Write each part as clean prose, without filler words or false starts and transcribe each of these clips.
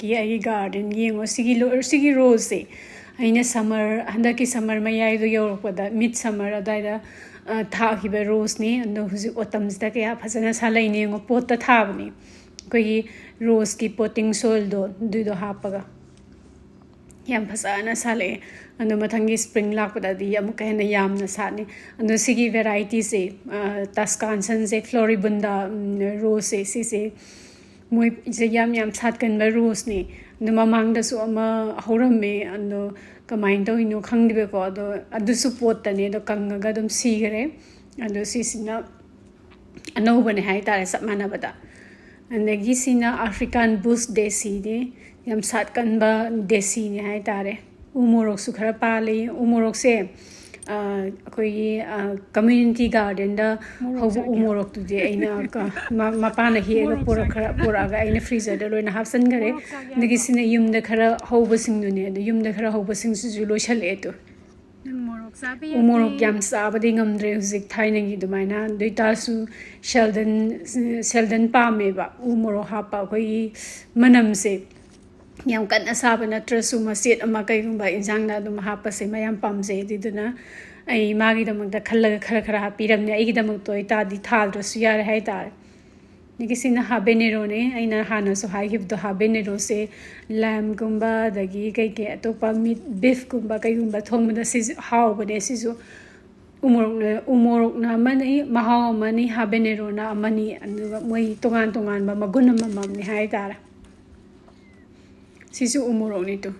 I garden yengo sigi rose aina summer handaki summer mayai do yorokpada mid summer adaida thakiba rose ni ando huzi autumns da kya phasana salai ni ngo pot ta thabni koi rose ki potting soil do hapaga yam phasana sale ando mathangi spring lakpada di amuk hena yamna sani ando sigi variety se Tuscan se floribunda rose se moi je yam sat kan ba rose ni no mamang da su ama horam me ando kamain to ino khang dibe ko do adu su pot ta ne do kanga ga dum si gare ando si sina ano bane hai ta sa mana bada ande gi sina African bush desi de yam sat kan ba desi ni hai ta re umorok su khara pa le umorok se koi community garden da hobu umorok tu je aina ka mapana hi ga pura ga aina freezer da loina hapsan gare nigi sine yum da khara hobu sing nu ne yum da khara hobu sing su lo chale to umorok yam sa ba ding am dre huzik thaina gi du maina deita su sheldon pa me ba umorok ha pa koi manam se yam kan asaba na trasu masit ama kai gumba injang na dum hapa se mayam pamje diduna ai magi damang da khallaga khara hapiram ne ai gidamang toy ta di thal rasu yar hai tar nigi sina habanero ne aina hana so hai hib do habanero se lamb gumba dagi kai ke atopa meat beef gumba kai gumba thong da si how bane si so umorok na mani mahaw mani habanero na mani anu moi tongan ba magun mamam ni hai tar sisu umurok nito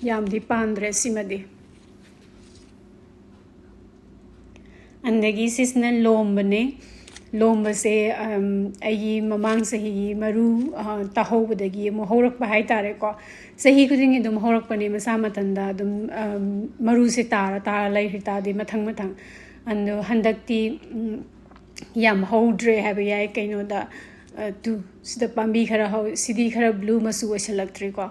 yam di pandre simadi andagi sisna lomba se ai mamang sahi maru tahobadagi mo horak ba hai tare ko sahi kuding dum horak pani masa matanda dum maru se tara lai hita di mathang ando handakti yam hodre have yai kaino da tu sida pambi khara ho sidi khara blue masu wasalaktre ko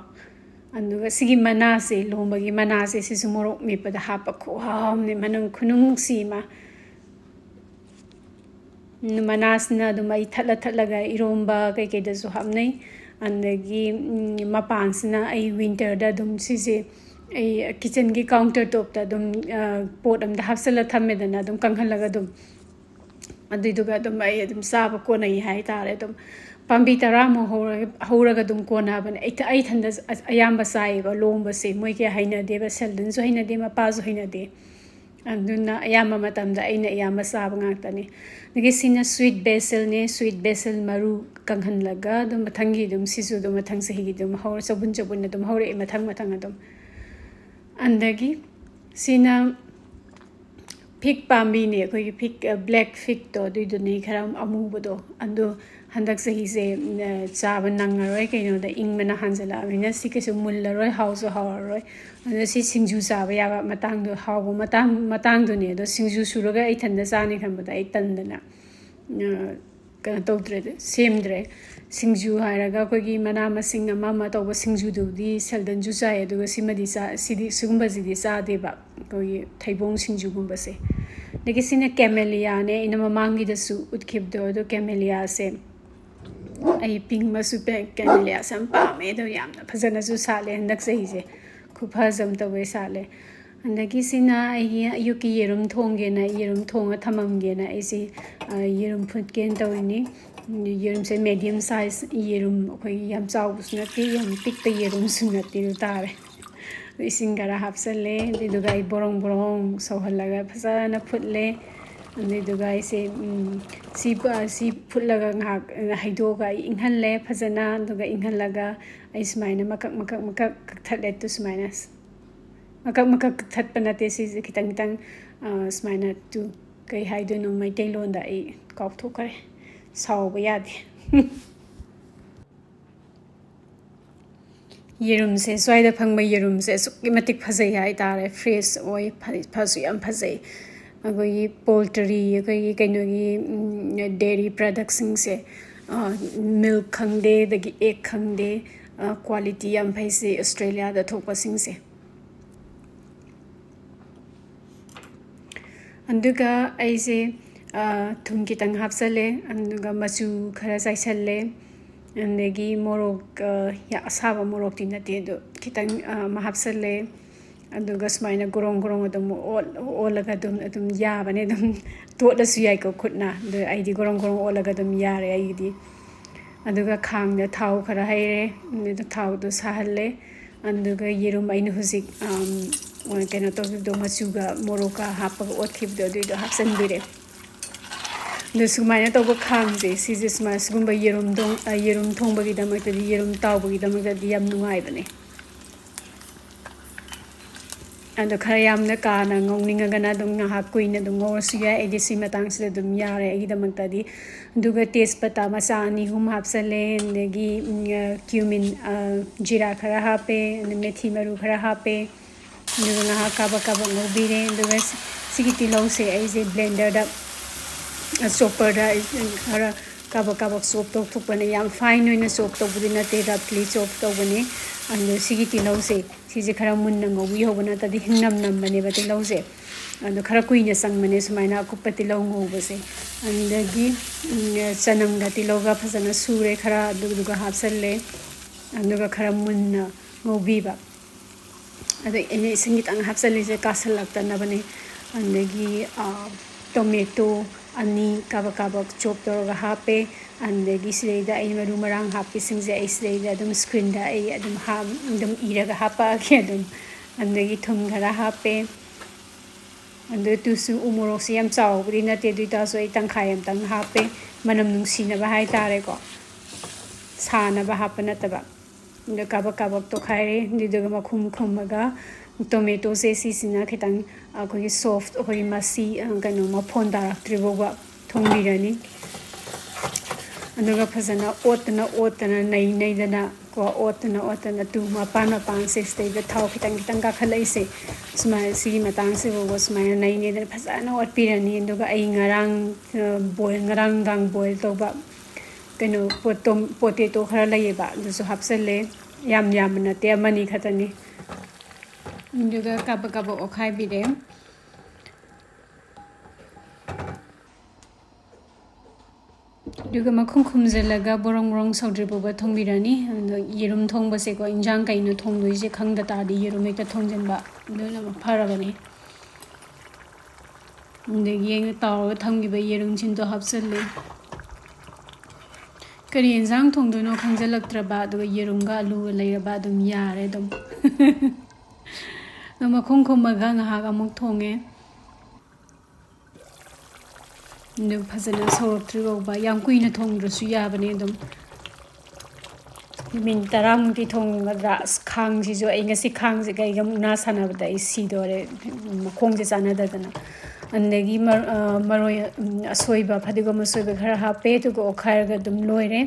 anduga sigi manase lombagi manase sisu morok me pada hapa kho ham ne manang khunung sima manasna du mai thala ga iromba kai da su hamnai andagi mapansna ai winter da dum sise ai kitchen gi counter top da dum pot am da hapsala thamme da dum kanghalaga dum aduga dum ai dum saba ko nai hai tare dum pambi tara mo horaga dum ko na ban ai thanda ayamba sai ba lomba se moi ke haina de ba selden so haina de ma pa so haina de anduna ayamba matam da aina ayamba saba ngakta ni ngi sina sweet basil maru kanghan laga dum mathangi dum sisu dum mathang se hi dum hor sabun dum hore mathang dum andagi sina pig pambi ne koi pig black fig to du ni kharam amu bodo ando handak sahi se chaba nangaroi kaino da ingmana hanjala amina sikesu mullaroi house roi ando si singju chaba ya matang do hawo matang do ne do singju suraga ai thanda chani khambada ai tandana kana tawdre semdre singju haraga kogi mana masing ama tawba singju do di seldan ju cha edu simadi sa sidi sugumba jidi sa deba kogi thaibong singju gumba se negi sina camellia ne ina mamangi da su utkhib do camellia se ai ping masu pe camellia sam pa me do yamna phajana su sale handak sei je khupazam tawe sale andagi sina ai yuki yerum thonga thamamge na ai si yerum phutken tawini yerum se medium size yerum koi yam chaw sunati yam tik te yerum sunati tare isingara hapsale diduga ai borong sohalaga phasana phutle diduga ai se si phulaga ngak haidoga inghalle phasana duga inghalaga ai smaina makak thale to smaina makak thatpanate si kitang smaina tu kai haido no mai tailon da ai kop thokare sauba yade yerum se swaida phangma yerum se sukki matik phajai hai tare fresh oi phasu yam phajai agoi poultry agoi kaino gi dairy products sing se milk khangde dagi egg khangde quality yam phaise Australia da thokpa sing se anduga aise thum kitang hapsale anduga machu khara saisale andagi morok asaba morok ti nate do kitang mahapsale aduga smaina gorong gorong adum olaga adum yabane adum totla su yai ko khutna de aidi gorong gorong olaga adum yare aidi aduga khang da thau khara haire ne da thau do sahalle aduga yerum ainu husik kena to do masuga moroka hapaga othib do do hapsan bire the sumaina to khang je si je sma sugumba yerum dong yerum thongba gi damak ta yerum taw gi damak ta yam nungai bane and khara yam na ka na ngongninga gana dum nga ha kuina dum ngor su ya edi si matang se dum yare gi damak ta di duga taste pata masa ani hum hapsale negi cumin jira khara hape methi maru khara hape duga ha ka ba ngobire duga sigiti long se ai je blender da chopper da khara kaba chop to thupane yam fine oina chop to budina te roughly chop to bane and sigiti lo se sije khara munna ngobi hobana ta di hinnam nam bane ba te lo se and khara kuina sang mane sumaina kupati lo ngoba se and gi chanam ga ti lo ga phasana sure khara duga hapsalle and ga khara munna ngobi ba ade ene singit ang hapsalle se kasalak ta na bane and gi tomato ani kaba chop to hape and gi sreida ai maru marang happy singje ai sreida dum screen da ai dum ha dum iraga hapa ke dum and gi thongkhre hape and tu su umoro siam chaw brina te duita so ai thongkhre am tang hape manam nungsina ba hai tare ko sana ba hapana taba de kaba to khaire didaga makhum khumaga tomato se si sina khitang akoi soft akoi masi kano ma phon da tribo ba thongbirani anuga phasana otna nei dana ko otna tu ma pan se stay the thau khitang ka khalai se sma si matang se wo sma nei da phasana ot pirani anuga ai ngarang ngarang gang boil to ba kano potato khara lai ba so hapsale yam na te mani khatani duga kaba okhai bide duga makhum khumjalaga borong saudri boba thongbirani yerum thongba se ko injang kaino thongdoi je khangda ta di yerum ekta thongjenba dona ma pharabani de yeng taw thamgiba yerum chin to hapsalle kari injang thongdono khangjalaktraba duga yerum ga alu leiraba dum yare dum nama khum maga nga ha amuk thonge nu phasana sorok trigo ba yang kuina thongdru ya bane dum min taram ti thong ra khang ji jo ai ngasi khang ji gai gam na sana ba dai si dore khong je sana da dana andagi maroi asoiba phadigom asoiba khara ha pe tu ko khair ga dum loire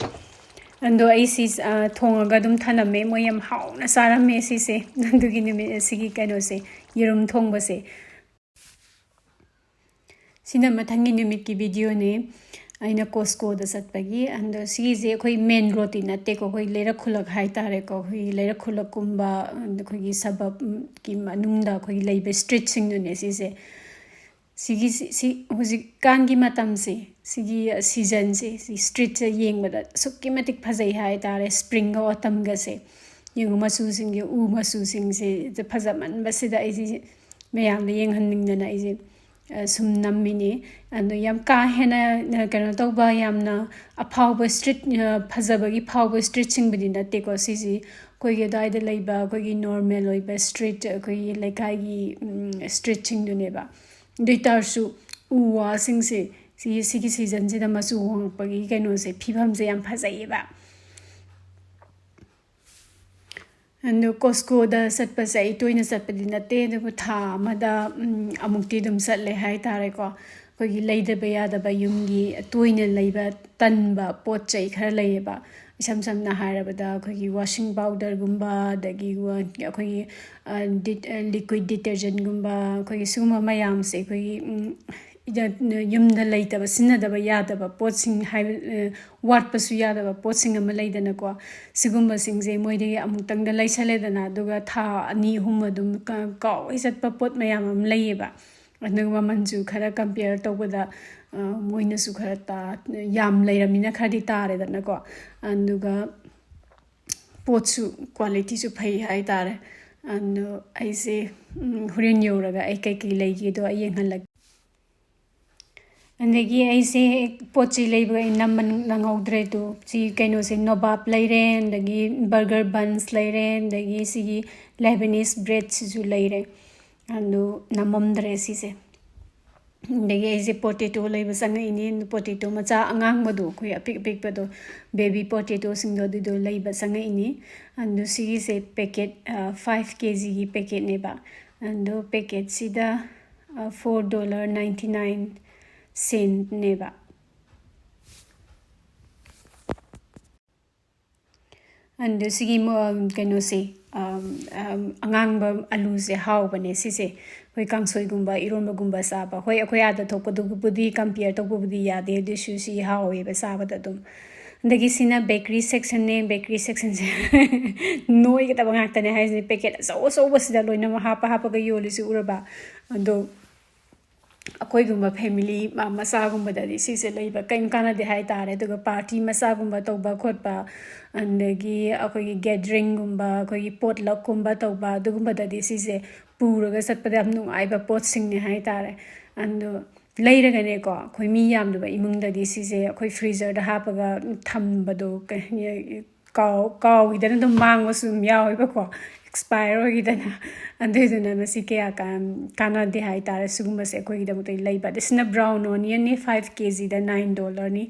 ando ai si thonga dum thaname moyam hauna sarame si se nandugi nimi sigi kano se yerum thongba se sina mathangi nimit ki video ne aina Costco da satpagi and si je khoi main road in ate ko khoi lera khulak hai tare ko khoi lera khulak kumba khoi gi sabab ki manung da khoi leibe street sing ne si se si huzik kan gi matam se sigi season se si street se yeng bada sukki matik phajai hai tare spring ga autumn ga se yeng masu sing ge u masu sing se je phajaman basida ai ji meyam de yeng hanning na ai ji sum nammini and yam ka hena kana toba yamna aphawba street phajabagi phawba street sing bidi na te ko si koi ge dai de leiba koi gi normal oiba street koi lekai gi street sing du ne ba data su uwa sing se si season je da masu hong pagi kaino se phibam je yam phajai ba and Costco da satpa sai toina satpa din ate de tha mada amukti dum satle hai tare ko ko gi leida ba ya da ba yum gi toina leiba tanba pot chai khara leiba sam na haraba da ko gi washing powder gumba da gi ko gi liquid detergent gumba ko gi suma mayam se ko gi yum da leida ba sinna da ba ya da ba pot sing hai wat pa su ya da ba pot sing ama leida na ko sigumba sing je moi de amuk tang da leisale da na duga tha ani hum adum ka isat pa pot mayam am leiba ꯑꯗꯨꯒ ꯃꯃꯜꯁꯨ ꯈꯔ compare ꯇꯧꯕꯗ ꯃꯣꯏꯅꯁꯨ ꯈꯔ ꯌꯥꯝ ꯂꯩꯔꯝꯃꯤꯅ ꯈꯔꯗꯤ ꯇꯥꯔꯦꯗꯅꯀꯣ ꯑꯗꯨꯒ ꯄꯣꯠꯁꯨ ꯀ꯭ꯋꯥꯂꯤꯇꯤꯁꯨ ꯐꯩ ꯍꯥꯏꯇꯥꯔꯦ ꯑꯗꯨ ꯑꯩꯁꯦ ꯍꯣꯔꯦꯟ ꯌꯧꯔꯒ ꯑꯩ ꯀꯩꯀꯩ ꯂꯩꯒꯦꯗꯣ ꯑꯩ ꯌꯦꯡꯍꯜꯂꯒꯦ ꯑꯗꯒꯤ ꯑꯩꯁꯦ ꯄꯣꯠ ꯆꯩ ꯂꯩꯕ ꯑꯩ ꯅꯝꯕ ꯅꯪꯍꯧꯗ꯭ꯔꯦ ꯑꯗꯨ ꯁꯤ ꯀꯩꯅꯣꯁꯦ ꯅꯣꯕꯥꯞ ꯂꯩꯔꯦ ꯑꯗꯒꯤ ꯕꯔꯒꯔ ꯕꯟꯁ ꯂꯩꯔꯦ ꯑꯗꯒꯤ ꯁꯤꯒꯤ ꯂꯦꯕꯅꯤꯁ ꯕ꯭ꯔꯦꯗꯁꯤꯁꯨ ꯂꯩꯔꯦ ꯑꯗꯨ ꯅꯝꯃꯝꯗ꯭ꯔꯦ ꯁꯤꯁꯦ ꯑꯗꯒꯤ ꯑꯩꯁꯦ ꯄꯣꯇꯦꯇꯣ ꯂꯩꯕ ꯆꯪꯉꯛꯏꯅꯤ ꯄꯣꯇꯦꯇꯣ ꯃꯆꯥ ꯑꯉꯥꯡꯕꯗꯣ ꯑꯩꯈꯣꯏ ꯑꯄꯤꯛ ꯑꯄꯤꯛꯄꯗꯣ ꯕꯦꯕꯤ ꯄꯣꯇꯦꯇꯣꯁꯤꯡꯗꯣ ꯑꯗꯨꯗꯣ ꯂꯩꯕ ꯆꯪꯉꯛꯏꯅꯤ ꯑꯗꯨ ꯁꯤꯒꯤꯁꯦ ꯄꯦꯀꯦꯠ 5 kgꯒꯤ ꯄꯦꯀꯦꯠꯅꯦꯕ ꯑꯗꯣ ꯄꯦꯀꯦꯠꯁꯤꯗ $4.99 ꯑꯗꯨ ꯁꯤꯒꯤ ꯀꯩꯅꯣꯁꯦ ꯑꯉꯥꯡꯕ ꯑꯂꯨꯁꯦ ꯍꯥꯎꯕꯅꯦ ꯁꯤꯁꯦ ꯑꯩꯈꯣꯏ ꯀꯥꯡꯁꯣꯏꯒꯨꯝꯕ ꯏꯔꯣꯟꯕꯒꯨꯝꯕ ꯆꯥꯕ ꯍꯣꯏ ꯑꯩꯈꯣꯏ ꯑꯥꯗ ꯊꯣꯛꯄꯗꯨꯕꯨꯗꯤ ꯀꯝꯄꯤꯌꯔ ꯇꯧꯕꯕꯨꯗꯤ ꯌꯥꯗꯦ ꯑꯗꯨꯏꯁꯨ ꯁꯤ ꯍꯥꯎꯋꯦꯕ ꯆꯥꯕꯗ ꯑꯗꯨꯝ ꯑꯗꯒꯤ ꯁꯤꯅ ꯕꯦꯀꯔꯤ ꯁꯦꯛꯁꯟꯅꯦ ꯕꯦꯀꯔꯤ ꯁꯦꯛꯁꯟꯁꯦ ꯅꯣꯏꯒꯗꯕ ꯉꯥꯛꯇꯅꯦ ꯍꯥꯏꯁꯤꯅꯦ ꯄꯦꯀꯦꯠ ꯑꯆꯧ ꯑꯆꯧꯕꯁꯤꯗ ꯂꯣꯏꯅꯃꯛ ꯍꯥꯞꯄꯒ ꯌꯣꯜꯂꯤꯁꯤ ꯎꯔꯕ ꯑꯗꯣ ꯑꯩꯈꯣꯏꯒꯨꯝꯕ ꯐꯦꯃꯤꯂꯤ ꯃꯆꯥꯒꯨꯝꯕꯗꯗꯤ ꯁꯤꯁꯦ ꯂꯩꯕ ꯀꯔꯤꯝ ꯀꯥꯟꯅꯗꯦ ꯍꯥꯏꯇꯥꯔꯦ ꯑꯗꯨꯒ ꯄꯥꯔꯇꯤ ꯃꯆꯥꯒꯨꯝꯕ ꯇꯧꯕ ꯈꯣꯠꯄ ꯑꯗꯒꯤ ꯑꯩꯈꯣꯏꯒꯤ ꯒꯦꯗꯔꯤꯡꯒꯨꯝꯕ ꯑꯩꯈꯣꯏꯒꯤ ꯄꯣꯠꯂꯛꯀꯨꯝꯕ ꯇꯧꯕ ꯑꯗꯨꯒꯨꯝꯕꯗꯗꯤ ꯁꯤꯁꯦ ꯄꯨꯔꯒ ꯆꯠꯄꯗ ꯌꯥꯝ ꯅꯨꯡꯉꯥꯏꯕ ꯄꯣꯠꯁꯤꯡꯅꯦ ꯍꯥꯏꯇꯥꯔꯦ ꯑꯗꯣ ꯂꯩꯔꯒꯅꯦꯀꯣ ꯑꯩꯈꯣꯏ ꯃꯤ ꯌꯥꯝꯗꯕ ꯏꯃꯨꯡꯗꯗꯤ ꯁꯤꯁꯦ ꯑꯩꯈꯣꯏ ꯐ꯭ꯔꯤꯖꯔꯗ ꯍꯥꯞꯄꯒ ꯊꯝꯕꯗꯣ ꯀꯥꯎꯈꯤꯗꯅ ꯑꯗꯨꯝ ꯃꯥꯡꯕꯁꯨ ꯑꯗꯨꯝ ꯌꯥꯎꯋꯦꯕꯀꯣ ꯑꯦꯛꯁꯄꯥꯌꯔ ꯑꯣꯏꯈꯤꯗꯅ ꯑꯗꯨꯏꯗꯨꯅ ꯃꯁꯤ ꯀꯌꯥ ꯀꯥꯟꯅꯗꯦ ꯍꯥꯏꯇꯥꯔꯦ ꯁꯤꯒꯨꯝꯕꯁꯦ ꯑꯩꯈꯣꯏꯒꯤꯗꯃꯛꯇ ꯂꯩꯕ ꯑꯗ ꯁꯤꯅ ꯕ꯭ꯔꯥꯎꯟ ꯑꯣꯅꯤꯌꯟꯅꯤ 5 kgꯗ $9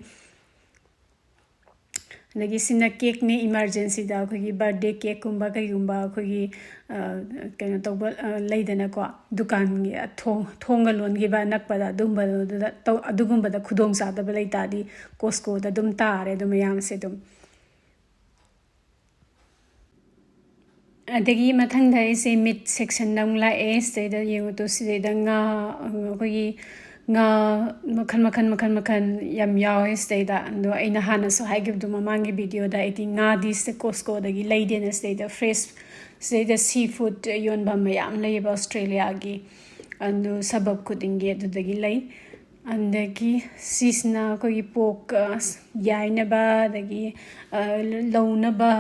ꯑꯗꯒꯤ ꯁꯤꯅ ꯀꯦꯛꯅꯤ ꯏꯃꯥꯔꯖꯦꯟꯁꯤꯗ ꯑꯩꯈꯣꯏꯒꯤ ꯕꯥꯔꯗꯦ ꯀꯦꯛꯀꯨꯝꯕ ꯀꯩꯒꯨꯝꯕ ꯑꯩꯈꯣꯏꯒꯤ ꯀꯩꯅꯣ ꯇꯧꯕ ꯂꯩꯗꯅꯀꯣ ꯗꯨꯀꯥꯟꯒꯤ ꯊꯣꯡꯒ ꯂꯣꯟꯈꯤꯕ ꯑꯅꯛꯄꯗ ꯑꯗꯨꯒꯨꯝꯕꯗ ꯈꯨꯗꯣꯡꯆꯥꯗꯕ ꯂꯩꯇꯥꯔꯗꯤ ꯀꯣꯁꯀꯣꯗ ꯑꯗꯨꯝ ꯇꯥꯔꯦ ꯑꯗꯨꯝ ꯃꯌꯥꯝꯁꯦ ꯑꯗꯨꯝ ꯑꯗꯒꯤ ꯃꯊꯪꯗ ꯑꯩꯁꯦ ꯃꯤꯠ ꯁꯦꯛꯁꯟꯗ ꯑꯃꯨꯛ ꯂꯥꯛꯑꯦ ꯁꯤꯗꯩꯗ ꯌꯦꯡꯉꯨꯇꯣ ꯁꯤꯗꯩꯗ ꯉꯥ ꯑꯩꯈꯣꯏꯒꯤ ꯉꯥ ꯃꯈꯜ ꯌꯥꯝ ꯌꯥꯎꯋꯦ ꯁꯤꯗꯩꯗ ꯑꯗꯣ ꯑꯩꯅ ꯍꯥꯟꯅꯁꯨ ꯍꯥꯏꯈꯤꯕꯗꯣ ꯃꯃꯥꯡꯒꯤ ꯚꯤꯗꯤꯑꯣꯗ ꯑꯩꯗꯤ ꯉꯥꯗꯤ ꯀꯣꯁꯀꯣꯗꯒꯤ ꯂꯩꯗꯦꯅ ꯁꯤꯗꯩꯗ ꯐ꯭ꯔꯦꯁ ꯁꯤꯗꯩꯗ ꯁꯤ ꯐꯨꯗ ꯌꯣꯟꯐꯝ ꯃꯌꯥꯝ ꯂꯩꯌꯦꯕ ꯑꯣꯁꯇ꯭ꯔꯦꯂꯤꯌꯥꯒꯤ ꯑꯗꯨ ꯁꯕꯛ ꯈꯨꯗꯤꯡꯒꯤ ꯑꯗꯨꯗꯒꯤ ꯂꯩ ꯑꯗꯒꯤ ꯁꯤꯁꯤꯅ ꯑꯩꯈꯣꯏꯒꯤ ꯄꯣꯛ ꯌꯥꯏꯅꯕ ꯑꯗꯒꯤ ꯂꯧꯅꯕ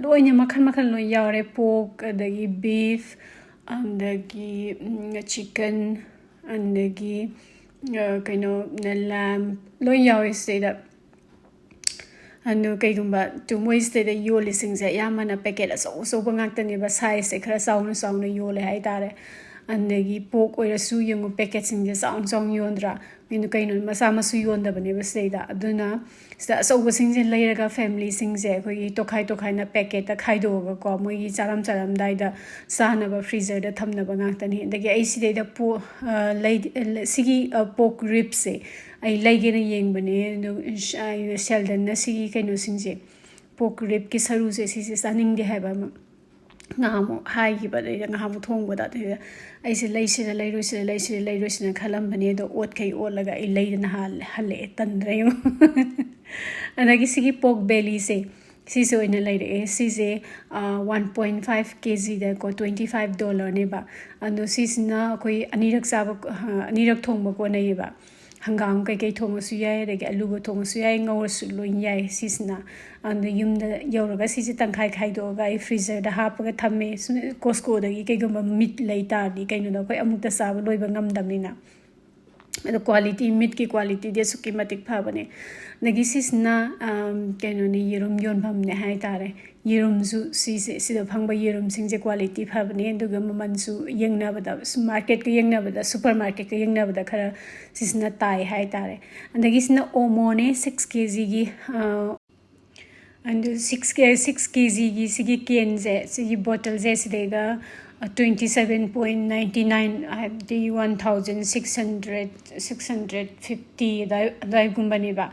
ꯂꯣꯏꯅ ꯃꯈꯜ ꯂꯣꯏ ꯌꯥꯎꯔꯦ ꯄꯣꯛ ꯑꯗꯒꯤ ꯕꯤꯐ ꯑꯗꯒꯤ ꯆꯤꯀꯟ ꯑꯗꯒꯤ ꯀꯩꯅꯣ ꯂꯦꯝ ꯂꯣꯏ ꯌꯥꯎꯋꯦ ꯁꯤꯗꯩꯗ ꯑꯗꯨ ꯀꯩꯒꯨꯝꯕ ꯃꯣꯏꯁꯤꯗꯩꯗ ꯌꯣꯜꯂꯤꯁꯤꯡꯁꯦ ꯑꯌꯥꯝꯕꯅ ꯄꯦꯀꯦꯠ ꯑꯆꯧꯕ ꯉꯥꯛꯇꯅꯦꯕ ꯁꯥꯏꯖꯁꯦ ꯈꯔ ꯆꯥꯎꯅ ꯌꯣꯜꯂꯦ ꯍꯥꯏꯇꯥꯔꯦ ꯑꯗꯒꯤ ꯄꯣꯛ ꯑꯣꯏꯔꯁꯨ ꯌꯦꯡꯉꯨ ꯄꯦꯀꯦꯠꯁꯤꯡꯁꯦ ꯆꯥꯎꯅ ꯌꯣꯟꯗ꯭ꯔꯥ ꯀꯩꯅꯣ ꯃꯆꯥ ꯃꯁꯨ ꯌꯣꯟꯗꯕꯅꯦꯕ ꯁꯤꯗꯩꯗ ꯑꯗꯨꯅ ꯁꯤꯗ ꯑꯆꯧꯕꯁꯤꯡꯁꯦ ꯂꯩꯔꯒ ꯐꯦꯃꯤꯂꯤꯁꯤꯡꯁꯦ ꯑꯩꯈꯣꯏꯒꯤ ꯇꯣꯈꯥꯏꯅ ꯄꯦꯀꯦꯠꯇ ꯈꯥꯏꯗꯣꯛꯑꯒꯀꯣ ꯃꯣꯏꯒꯤ ꯆꯥꯔꯝꯗꯥꯏꯗ ꯆꯥꯅꯕ ꯐ꯭रीꯖꯔꯗ ꯊꯝꯅꯕ ꯉꯥꯛꯇꯅꯤ ꯑꯗꯒꯤ ꯑꯩ ꯁꯤꯗꯩꯗ ꯁꯤꯒꯤ ꯄꯣꯛ ꯔꯤꯞꯁꯦ ꯑꯩ ꯂꯩꯒꯦꯅ ꯌꯦꯡꯕꯅꯦ ꯑꯗꯨ ꯁꯦꯜꯗꯟꯅ ꯁꯤꯒꯤ ꯀꯩꯅꯣꯁꯤꯡꯁꯦ ꯄꯣꯛ ꯔꯤꯞꯀꯤ ꯁꯔꯨꯁꯦ ꯁꯤꯁꯦ ꯆꯥꯅꯤꯡꯗꯦ ꯍꯥꯏꯕ ꯑꯃ ꯉꯥꯍꯥꯃꯨꯛ ꯍꯥꯏꯈꯤꯕ ꯑꯗꯩꯗ ꯉꯥꯍꯥꯃꯨꯛ ꯊꯣꯡꯕꯗ ꯑꯗꯩꯗ ꯑꯩꯁꯦ ꯂꯩꯔꯣꯏꯁꯤꯔ ꯈꯜꯂꯝꯕꯅꯦ ꯑꯗꯣ ꯑꯣꯠꯂꯒ ꯑꯩ ꯂꯩꯗꯅ ꯍꯜꯂꯛꯑꯦ ꯇꯟꯗ꯭ꯔꯦ ꯑꯗꯒꯤ ꯁꯤꯒꯤ ꯄꯣꯛ ꯕꯦꯂꯤꯁꯦ ꯁꯤꯁꯦ ꯑꯣꯏꯅ ꯂꯩꯔꯛꯑꯦ ꯁꯤꯁꯦ 1.5 kgꯗꯀꯣ $25ꯅꯦꯕ ꯑꯗꯣ ꯁꯤꯁꯤꯅ ꯑꯩꯈꯣꯏ ꯑꯅꯤꯔꯛ ꯊꯣꯡꯕ ꯀꯣꯟꯅꯩꯌꯦꯕ ꯍꯪꯒꯥꯝ ꯀꯩꯀꯩ ꯊꯣꯡꯉꯁꯨ ꯌꯥꯏ ꯑꯗꯒꯤ ꯑꯂꯨꯒ ꯊꯣꯡꯉꯁꯨ ꯌꯥꯏ ꯉꯧꯔꯁꯨ ꯂꯣꯏ ꯌꯥꯏ ꯁꯤꯁꯤꯅ ꯑꯗꯣ ꯌꯨꯝꯗ ꯌꯧꯔꯒ ꯁꯤꯁꯦ ꯇꯪꯈꯥꯏ ꯈꯥꯏꯗꯣꯛꯑꯒ ꯑꯩ ꯐ꯭रीꯖꯔꯗ ꯍꯥꯞꯄꯒ ꯊꯝꯃꯦ ꯀꯣꯁꯀꯣꯗꯒꯤ ꯀꯩꯒꯨꯝꯕ ꯃꯤꯠ ꯂꯩ ꯇꯥꯔꯗꯤ ꯀꯩꯅꯣꯗ ꯑꯩꯈꯣꯏ ꯑꯃꯨꯛꯇ ꯆꯥꯕ ꯂꯣꯏꯕ ꯉꯝꯗꯕꯅꯤ나 ꯑꯗꯣ ꯃꯤꯠꯀꯤ ꯀ꯭ꯋꯥꯂꯤꯇꯤꯗꯤ ꯑꯁꯨꯛꯀꯤ ꯃꯇꯤꯛ ꯐꯕꯅꯦ ꯑꯗꯒꯤ ꯁꯤꯁꯤꯅ ꯀꯩꯅꯣꯅꯤ ꯌꯦꯔꯨꯝ ꯌꯣꯟꯐꯝꯅꯦ ꯍꯥꯏꯇꯥꯔꯦ ꯌꯦꯔꯨꯝꯁꯨ ꯁꯤꯗ ꯐꯪꯕ ꯌꯦꯔꯨꯝꯁꯤꯡꯁꯦ ꯀ꯭ꯋꯥꯂꯤꯇꯤ ꯐꯕꯅꯦ ꯑꯗꯨꯒ ꯃꯃꯜꯁꯨ ꯌꯦꯡꯅꯕꯗ ꯃꯥꯔꯀꯦꯠꯀ ꯌꯦꯡꯅꯕꯗ ꯁꯨꯄꯔ ꯃꯥꯔꯀꯦꯠꯀ ꯌꯦꯡꯅꯕꯗ ꯈꯔ ꯁꯤꯁꯤꯅ ꯇꯥꯏ ꯍꯥꯏꯇꯥꯔꯦ ꯑꯗꯒꯤ ꯁꯤꯅ OMOꯅꯦ 6 kgꯒꯤ ꯑꯗꯨ 6 kgꯒꯤ ꯁꯤꯒꯤ ꯀꯦꯟꯁꯦ ꯁꯤꯒꯤ ꯕꯣꯇꯜꯁꯦ ꯁꯤꯗꯩꯗ 27.99 ꯍꯥꯏꯕꯗꯤ 1,650 ꯑꯗꯨꯋꯥꯏꯒꯨꯝꯕꯅꯦꯕ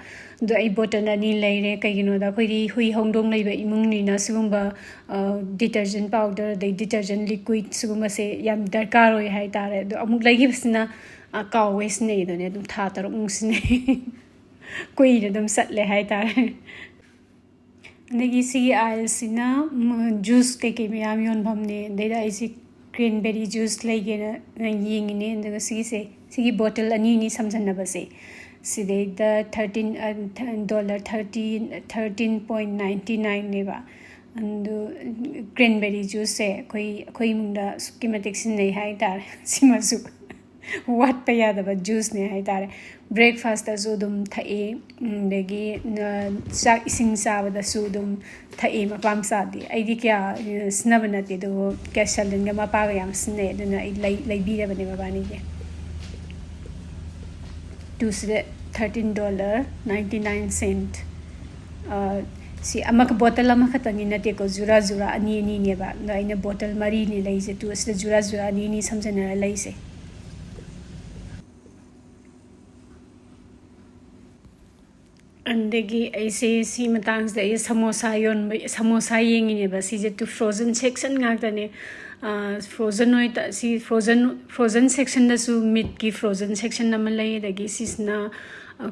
ꯑꯗꯣ ꯑꯩ ꯕꯣꯇꯜ 2 ꯂꯩꯔꯦ ꯀꯩꯒꯤꯅꯣꯗ ꯑꯩꯈꯣꯏꯗꯤ ꯍꯨꯏ ꯍꯧꯗꯣꯡ ꯂꯩꯕ ꯏꯃꯨꯡꯅꯤꯅ ꯁꯤꯒꯨꯝꯕ ꯗꯤꯇꯔꯖꯦꯟ ꯄꯥꯎꯗꯔ ꯑꯗꯩ ꯗꯤꯇꯔꯖꯦꯟ ꯂꯤꯀ꯭ꯋꯤꯗ ꯁꯤꯒꯨꯝꯕꯁꯦ ꯌꯥꯝ ꯗꯔꯀꯥꯔ ꯑꯣꯏ ꯍꯥꯏꯇꯥꯔꯦ ꯑꯗꯣ ꯑꯃꯨꯛ ꯂꯩꯈꯤꯕꯁꯤꯅ ꯀꯥꯎꯋꯦ ꯁꯤꯟꯅꯩꯗꯨꯅꯦ ꯑꯗꯨꯝ ꯊꯥ 3 ꯁꯤꯟꯅꯩ ꯀꯨꯏꯅ ꯑꯗꯨꯝ ꯆꯠꯂꯦ ꯍꯥꯏꯇꯥꯔꯦ ꯑꯗꯒꯤ ꯁꯤꯒꯤ ꯑꯥꯏꯜꯁꯤꯅ ꯖꯨꯁ ꯀꯩꯀꯩ ꯃꯌꯥꯝ ꯌꯣꯟꯐꯝꯅꯦ ꯑꯗꯩꯗ ꯑꯩꯁꯤ ꯀ꯭ꯔꯦꯟꯕꯦꯔꯤ ꯖꯨꯁ ꯂꯩꯒꯦꯅ ꯌꯦꯡꯉꯤꯅꯦ ꯑꯗꯨꯒ ꯁꯤꯒꯤꯁꯦ sigi bottle ani ni samjanabase sidai the $13.99 neba and cranberry juice se koi munda schematic sin nei hai tar simasu what paya da juice ne hai tar breakfast da so dum thae degi sak ising sa da so dum thae ma pam sa di ai di kya snabana te do kya shalin ga ma pa ga yam sne duna ai lai bi da bane ba bani ge to $13.99 si amak bottle ama khatangi na te ko jura ani ne ba na ina bottle mari ni leise tu asda jura ani samjana leise andegi aise si matangs da samosa yengi ne ba si je tu frozen section ngak da ne frozen oi ta si frozen section da su meat ki frozen section na malai da gi sisna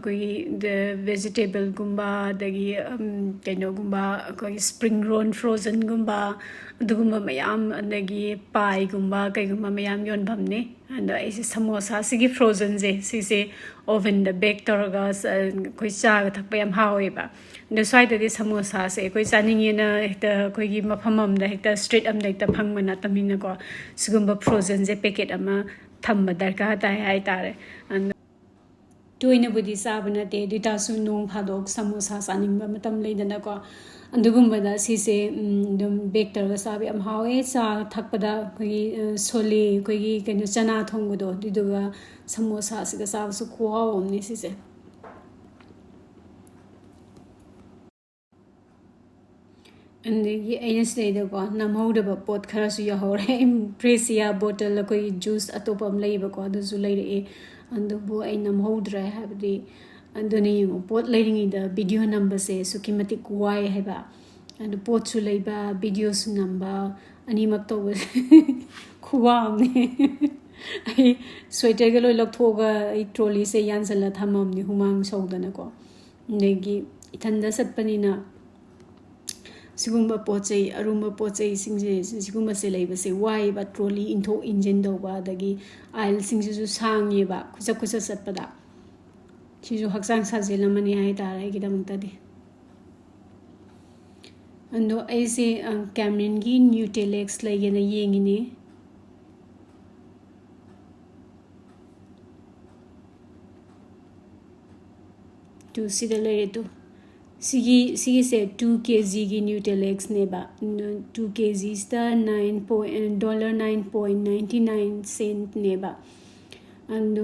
koi the vegetable gumba da gi kaino gumba koi spring roll frozen gumba dugumba mayam andagi pie gumba kai gumba mayam yon bhamne and aise samosa sigi frozen je si se oven da bake torga koi cha ga thak yam hawe ba the side the samosa se koi chaning na ekta koi gi maphamam da ekta street am da ekta phangmana tamina ko sugumba frozen je packet ama thamma darka ta hai tare and toina budi sabana te dita su nong phadok samosa saning ba matam leidana ko andugumba da si se dum bake tar ga sabi am hawe cha thakpada koi sole koi gi kenu chana thongdo diduga samosa siga sa su khuwa omni si se and the AS day the go namhode ba pot khara su ya hore presia bottle koi juice atopam leiba ko du zu leire and bo ai namhodra habdi and ni pot leiring the video number se sukimatik wai heba and pot su leiba videos number ani mak to khuwa ne ai sweater ga loi lok thoga ai trolley se yansala thamam ni humang sawdana ko negi ithanda satpanina sigumba pochei arumba pochei singje sigumba se leiba se wai ba trolley into engine do ba dagi aisle singje su sangi ba khusa satpada chisu haksang sajela mani hai tar ai gidam tadi ando aise Cameron gi Nutelex legena yengini to sidalere to Sigi se 2 kg gi Nutelex neba 2 kg sta $9.99 neba and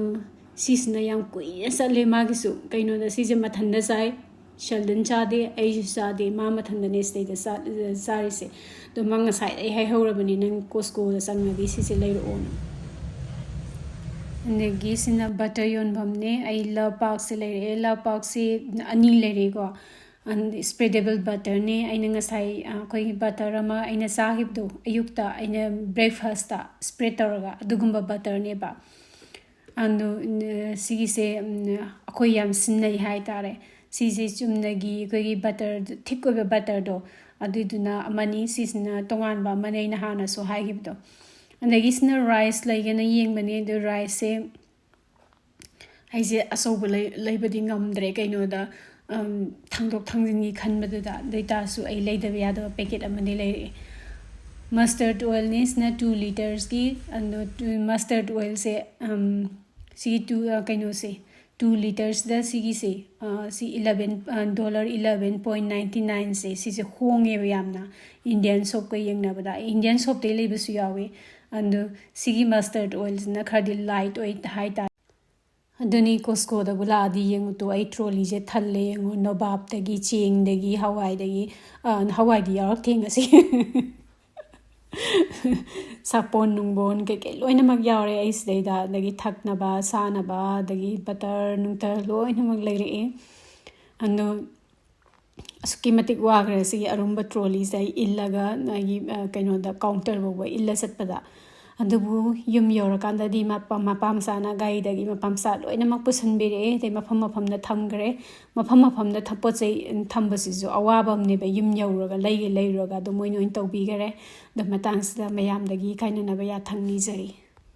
sisna yang kui sale magisu kaino da sije mathanda sai shaldan chade ai chade ma mathanda ne stay da sari se to manga sai ai hai horabani nang Costco da sangna di sise leiro on negi sina butter yon bhamne ai la park se leire la park se ani leire go and spreadable butter ne aina ngasai koi butter ama aina sahib do ayukta aina breakfast ta spread taraga adugumba butter ne ba and sigi se akoi yam sinai hai tare si se chumnagi koi butter thick oba butter do aduduna amani sisna tongan ba mane na hana so hai gib do and gisna rice like na yeng bani the rice se aise aso leibadi ngamdre kaino da thangdok thangjingi khanbada data su ai leidaba yada packet amani leire mustard oil is na 2 liters ki and mustard oil se si kaino se 2 liters da sigi se si $11.99 se si honge yamna Indian shop ko yengna bada Indian shop te leiba su yawe and sigi mustard oils na khadi light oil high ta aduni Costco da bula di yengu to ai trolley je thalle yengu nobab dagi cheng dagi hawai di yarak thenga si sapon nungbon ke loina mag yawre ai sei da dagi thakna ba sana ba dagi butter nungta loina mag leire e ando asukimatik wagra si arumba trolley sai illaga nagi kaino da counter bo illa satpada adubu yum yorakanda di mapam sana gai dagi mapam sa loina mak pusan bere te mapam na thamgre mapam na thapochei thambasi jo awabam ne be yum yoraga leiroga do moino in tawbi gare the matangsa mayam dagi kaina na ba ya thangni jari